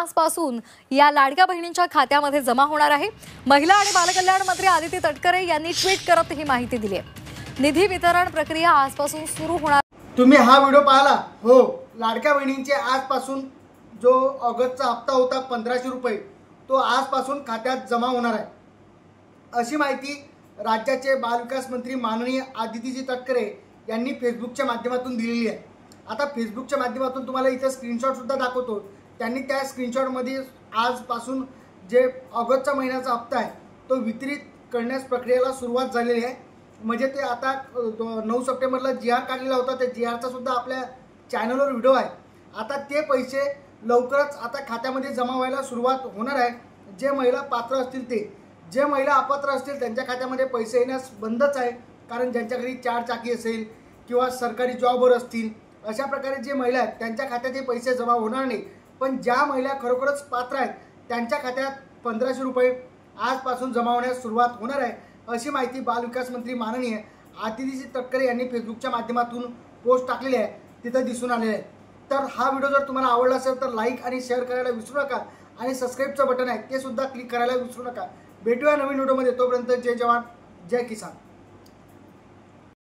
आजपासून या लाडक्या बहिणींच्या खात्यामध्ये जमा होणार आहे। महिला आणि बालकल्याण मंत्री आदिती तटकरे यांनी ट्विट करत ही माहिती दिली आहे। निधी वितरण प्रक्रिया आजपासून सुरू होणार। तुम्ही हा व्हिडिओ पाहिला हो। लाडक्या बहिणींचे आजपासून जो ऑगस्टचा हप्ता होता 1500 रुपये तो आजपासून खात्यात जमा होणार आहे, अशी माहिती राज्याचे बालविकास मंत्री माननीय आदितीजी तटकरे यांनी फेसबुकच्या माध्यमातून दिलेली आहे। आता फेसबुकच्या माध्यमातून तुम्हाला इथे स्क्रीनशॉट सुद्धा दाखवतो। त्यांनी त्या स्क्रीनशॉटमध्ये आजपासून जे ऑगस्टचा महिन्याचा हप्ता आहे तो वितरित करण्यास प्रक्रियेला सुरुवात झालेली आहे। म्हणजे ते आता 9 सप्टेंबरला GR काढलेला होता, त्या GRचा सुद्धा आपल्या चॅनलवर व्हिडिओ आहे। आता ते पैसे लवकरच आता खात्यामध्ये जमा व्हायला सुरुवात होणार आहे। जे महिला पात्र असतील ते, जे महिला अपात्र असतील त्यांच्या खात्यामध्ये पैसे येण्यास बंदच आहे, कारण ज्यांच्या घरी 4 चाकी असेल किंवा सरकारी जॉबवर असतील अशा प्रकारे जे महिला आहेत त्यांच्या खात्यात हे पैसे जमा होणार नाही। पण ज्या महिला खरोखरच पात्र आहेत त्यांच्या खात्यात 1500 रुपये आजपासून जमा होण्यास सुरुवात होणार आहे, अशी माहिती बालविकास मंत्री माननीय आदितीजी तटकरे यांनी फेसबुकच्या माध्यमातून पोस्ट टाकलेली आहे, तिथं दिसून आलेले आहे। तर हा व्हिडिओ जर तुम्हाला आवडला असेल तर लाईक आणि शेअर करायला विसरू नका आणि सबस्क्राईबचं बटन आहे ते सुद्धा क्लिक करायला विसरू नका। भेटूया नवीन व्हिडिओमध्ये, तोपर्यंत जय जवान जय किसान।